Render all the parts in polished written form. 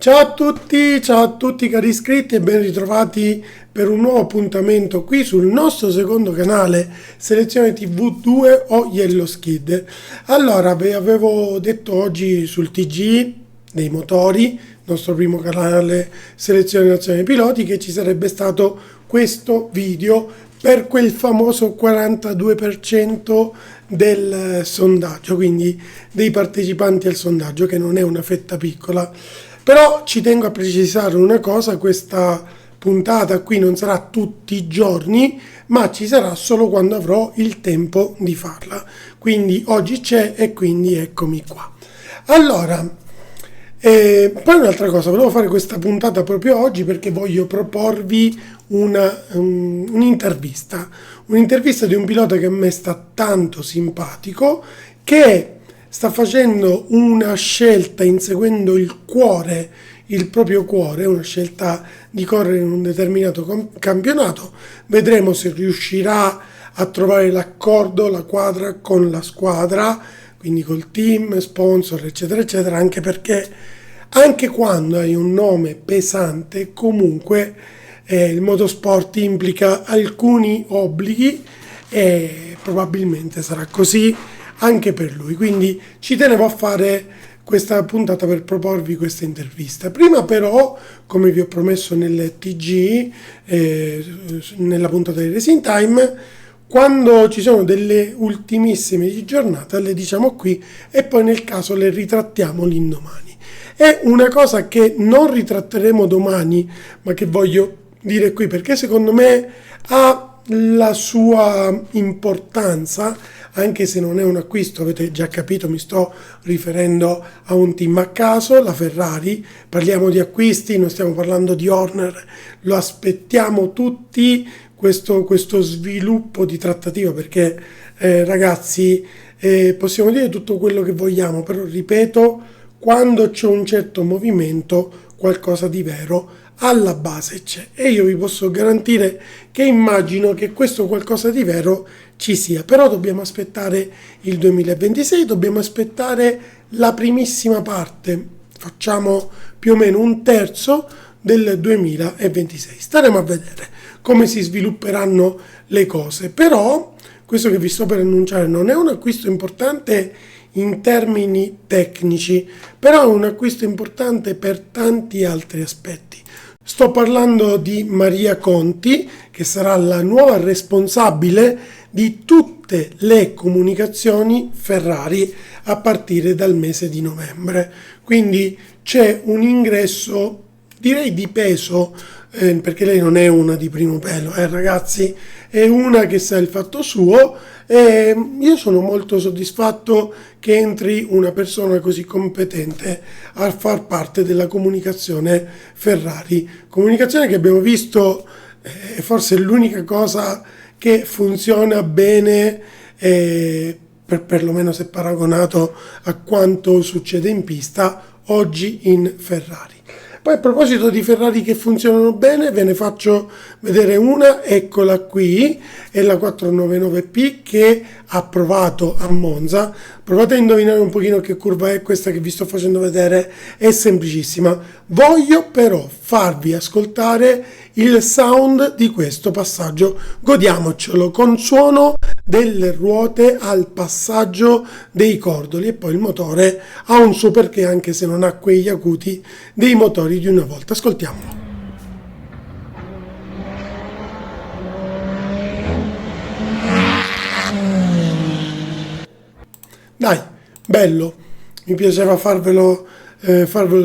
Ciao a tutti cari iscritti e ben ritrovati per un nuovo appuntamento qui sul nostro secondo canale Selezione TV 2 o Yellow Skid. Allora, vi avevo detto oggi sul TG dei motori, nostro primo canale Selezione Nazionale Piloti, che ci sarebbe stato questo video per quel famoso 42% del sondaggio, quindi dei partecipanti al sondaggio, che non è una fetta piccola. Però ci tengo a precisare una cosa: questa puntata qui non sarà tutti i giorni, ma ci sarà solo quando avrò il tempo di farla. Quindi oggi c'è e quindi eccomi qua. Allora, poi un'altra cosa, volevo fare questa puntata proprio oggi perché voglio proporvi un'intervista di un pilota che a me sta tanto simpatico, che sta facendo una scelta inseguendo il proprio cuore, una scelta di correre in un determinato campionato. Vedremo se riuscirà a trovare l'accordo, la quadra con la squadra, quindi col team, sponsor, eccetera, eccetera, anche perché anche quando hai un nome pesante, comunque il motorsport implica alcuni obblighi e probabilmente sarà così anche per lui, quindi ci tenevo a fare questa puntata per proporvi questa intervista. Prima però, come vi ho promesso nel TG, nella puntata di Racing Time, quando ci sono delle ultimissime di giornata le diciamo qui e poi nel caso le ritrattiamo l'indomani. È una cosa che non ritratteremo domani, ma che voglio dire qui perché secondo me ha la sua importanza, anche se non è un acquisto. Avete già capito, mi sto riferendo a un team a caso, la Ferrari. Parliamo di acquisti, non stiamo parlando di Horner, lo aspettiamo tutti questo sviluppo di trattativa, perché ragazzi, possiamo dire tutto quello che vogliamo, però ripeto, quando c'è un certo movimento qualcosa di vero alla base c'è, e io vi posso garantire che immagino che questo qualcosa di vero ci sia. Però dobbiamo aspettare il 2026, dobbiamo aspettare la primissima parte, facciamo più o meno un terzo del 2026, staremo a vedere come si svilupperanno le cose. Però questo che vi sto per annunciare non è un acquisto importante in termini tecnici, però è un acquisto importante per tanti altri aspetti. Sto parlando di Maria Conti, che sarà la nuova responsabile di tutte le comunicazioni Ferrari a partire dal mese di novembre. Quindi c'è un ingresso, direi di peso, perché lei non è una di primo pelo, ragazzi, è una che sa il fatto suo, e io sono molto soddisfatto che entri una persona così competente a far parte della comunicazione Ferrari, comunicazione che abbiamo visto forse è l'unica cosa che funziona bene, perlomeno se paragonato a quanto succede in pista oggi in Ferrari. Poi a proposito di Ferrari che funzionano bene, ve ne faccio vedere una, eccola qui, è la 499P che ha provato a Monza. Provate a indovinare un pochino che curva è questa che vi sto facendo vedere, è semplicissima. Voglio però farvi ascoltare il sound di questo passaggio, godiamocelo con suono delle ruote al passaggio dei cordoli, e poi il motore ha un suo perché, anche se non ha quegli acuti dei motori di una volta. Ascoltiamolo. Dai, bello, mi piaceva farvelo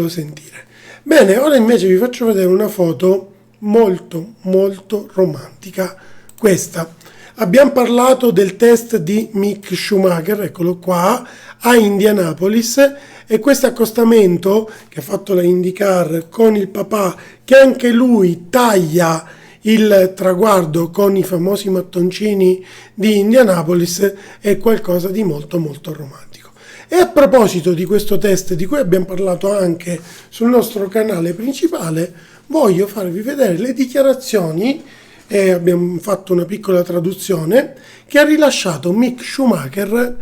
sentire. Bene, ora invece vi faccio vedere una foto molto molto romantica. Questa, abbiamo parlato del test di Mick Schumacher, eccolo qua, a Indianapolis, e questo accostamento che ha fatto la IndyCar con il papà, che anche lui taglia il traguardo con i famosi mattoncini di Indianapolis, è qualcosa di molto molto romantico. E a proposito di questo test, di cui abbiamo parlato anche sul nostro canale principale, voglio farvi vedere le dichiarazioni e abbiamo fatto una piccola traduzione, che ha rilasciato Mick Schumacher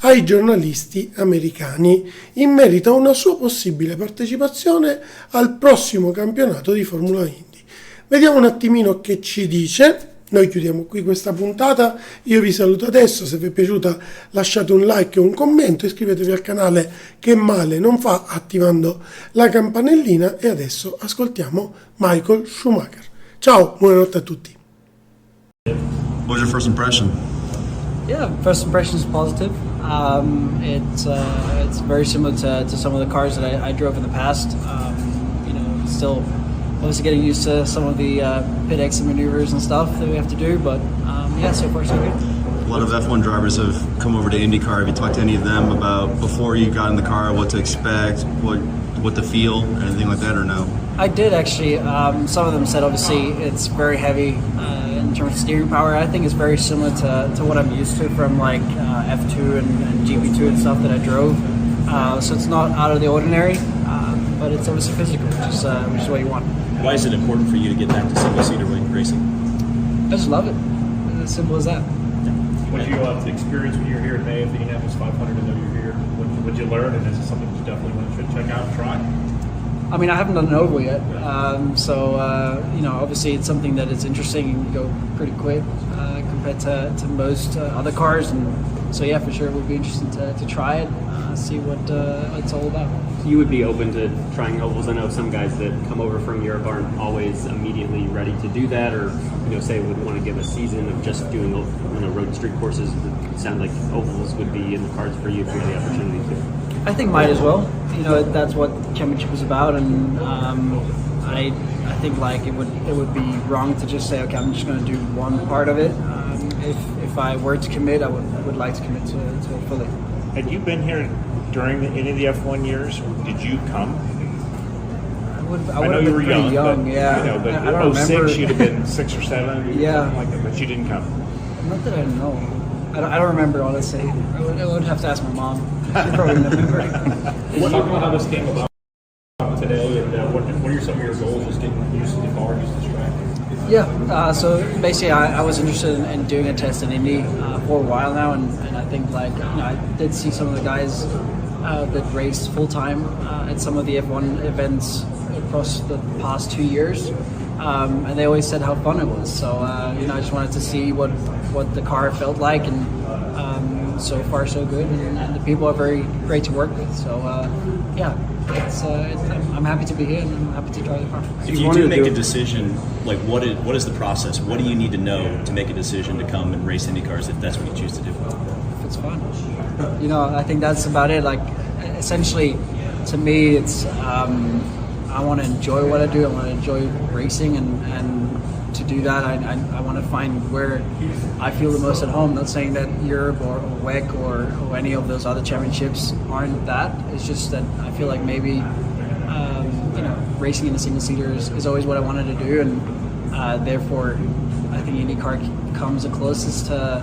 ai giornalisti americani in merito a una sua possibile partecipazione al prossimo campionato di Formula Indy. Vediamo un attimino che ci dice. Noi chiudiamo qui questa puntata, io vi saluto adesso, se vi è piaciuta lasciate un like e un commento, iscrivetevi al canale che male non fa attivando la campanellina e adesso ascoltiamo Michael Schumacher. Ciao, buonanotte a tutti. What was your first impression? Yeah, first impression is positive. It's very similar to some of the cars that I drove in the past. Still obviously getting used to some of the pit exit maneuvers and stuff that we have to do, but so far so good. A lot of F1 drivers have come over to IndyCar. Have you talked to any of them about before you got in the car, what to expect, what to feel, anything like that, or no? I did actually. Some of them said obviously it's very heavy in terms of steering power. I think it's very similar to what I'm used to from like F2 and GP2 and stuff that I drove. So it's not out of the ordinary, but it's obviously physical, which is what you want. Why is it important for you to get back to single-seater racing? I just love it. As simple as that. What you experience when you're here today at the Indianapolis 500 and know you're here? What you learn, and is it something you definitely should check out and try? I mean, I haven't done an oval yet, obviously it's something that is interesting and go pretty quick compared to most other cars, and so yeah, for sure it would be interesting to try it, see what it's all about. You would be open to trying ovals? I know some guys that come over from Europe aren't always immediately ready to do that, or say would want to give a season of just doing road street courses. It sounds like ovals would be in the cards for you if you had the opportunity to. I think might as well. That's what championship is about, and I think like it would be wrong to just say, okay, I'm just going to do one part of it. If I were to commit, I would like to commit to it fully. Had you been here during any of the F1 years? Did you come? I know you were young, yeah. But I don't 06, remember. you'd have been 6 or 7, Yeah. something like that, but you didn't come. Not that I know. I don't remember, honestly. I would have to ask my mom. She probably remember. Talk about how this came about today, and what are some of your goals? Just getting used to the car, used to the track. Yeah, so basically I was interested in doing a test in Indy for a while now, and I think I did see some of the guys that raced full-time at some of the F1 events across the past 2 years, and they always said how fun it was, so I just wanted to see what the car felt like, and so far so good, and the people are very great to work with, so I'm happy to be here and I'm happy to drive the car. If you do make a decision, like what is the process? What do you need to know to make a decision to come and race IndyCars if that's what you choose to do? If it's fun. I think that's about it. Like, essentially, to me, it's I want to enjoy what I do. I want to enjoy racing, and to do that, I want to find where I feel the most at home. Not saying that Europe or WEC or any of those other championships aren't that. It's just that I feel like maybe racing in a single seater is always what I wanted to do, and therefore I think IndyCar comes the closest to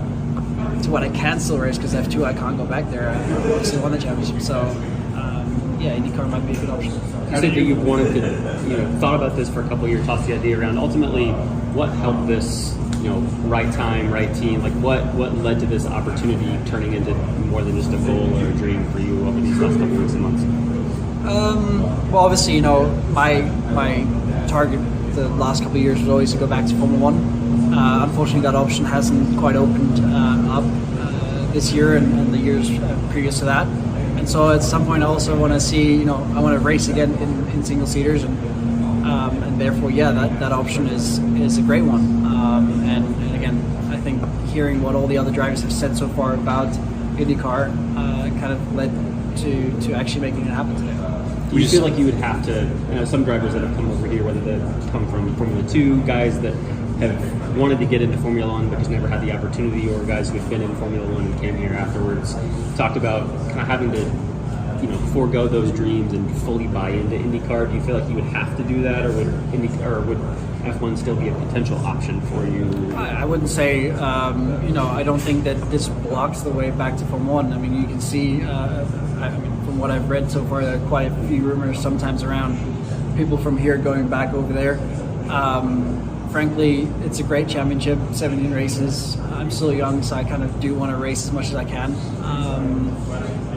what I can still race, because F2 I can't go back there. I obviously won the championship, so IndyCar might be a good option. You said that you wanted to, thought about this for a couple of years, tossed the idea around. Ultimately, what helped this, right time, right team? Like, what led to this opportunity turning into more than just a goal or a dream for you over these last couple of weeks and months? Well, obviously, my target the last couple of years was always to go back to Formula One. Unfortunately, that option hasn't quite opened up this year and the years previous to that. And so at some point I also want to see, I want to race again in single seaters, and therefore, that option is a great one. And again, I think hearing what all the other drivers have said so far about IndyCar kind of led to actually making it happen today. Do you feel like you would have to, some drivers that have come over here, whether they come from Formula 2, guys that have wanted to get into Formula 1 but just never had the opportunity, or guys who have been in Formula 1 and came here afterwards, talked about kind of having to forego those dreams and fully buy into IndyCar? Do you feel like you would have to do that, or would F1 still be a potential option for you? I wouldn't say, I don't think that this blocks the way back to Formula 1. I mean, you can see, from what I've read so far, there are quite a few rumors sometimes around people from here going back over there. frankly, it's a great championship, 17 races. I'm still young, so I kind of do want to race as much as I can.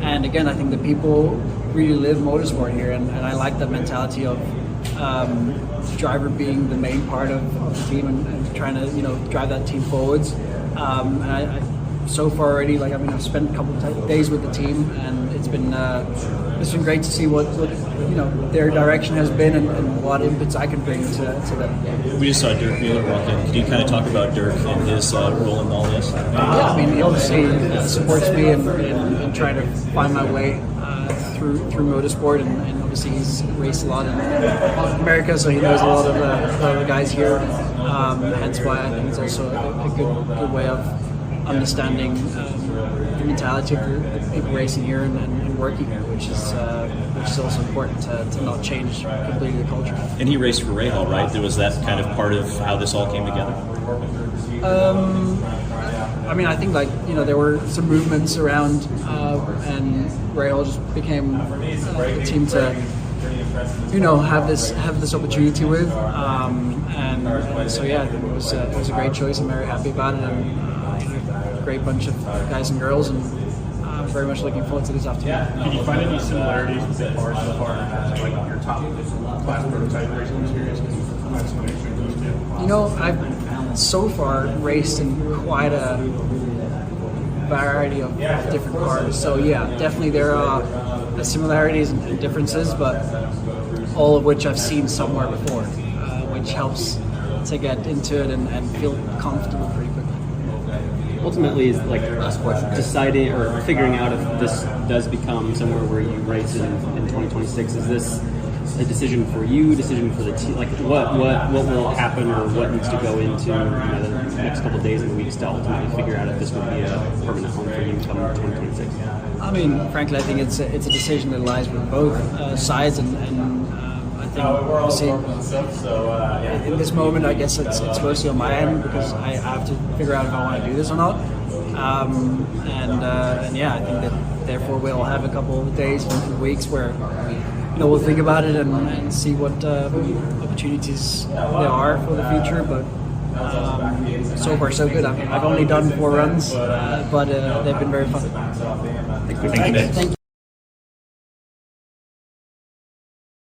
And again, I think the people really live motorsport here, and I like that mentality of driver being the main part of the team and trying to drive that team forwards. And I so far already, I've spent a couple of days with the team, and it's been great to see what their direction has been and what inputs I can bring to them. We just saw Dirk Mueller walk in. Can you kind of talk about Dirk and his role in all this? Yeah, I mean, he obviously supports me in trying to find my way through motorsport, and obviously he's raced a lot in America, so he knows a lot of the guys here. Hence why I think it's also a good way of understanding the mentality of the people racing here and working here, which is also important to not change completely the culture. And he raced for Rahal, right? There was that kind of part of how this all came together. I mean, I think there were some movements around, and Rahal just became a team to have this opportunity with, and so yeah, it was a great choice. I'm very happy about it, and a great bunch of guys and girls, and I'm very much looking forward to this afternoon. Did you find any similarities with the cars so far in terms of your top class prototype racing experience? I've so far raced in quite a variety of different cars. So yeah, definitely there are similarities and differences, but all of which I've seen somewhere before, which helps to get into it and feel comfortable pretty quickly. Ultimately, is deciding or figuring out if this does become somewhere where you race in 2026. Is this a decision for you, decision for the team? What will happen, or what needs to go into the next couple of days and weeks to ultimately figure out if this would be a permanent home for you come 2026? I mean, frankly, I think it's a decision that lies with both sides, and I think obviously in this moment, I guess it's mostly on my end because I have to figure out if I want to do this or not. And yeah, I think that therefore we'll have a couple of days and weeks where we'll think about it and see what opportunities there are for the future. But so far so good. I've only done 4 runs, but they've been very fun. Thank you. Thank you.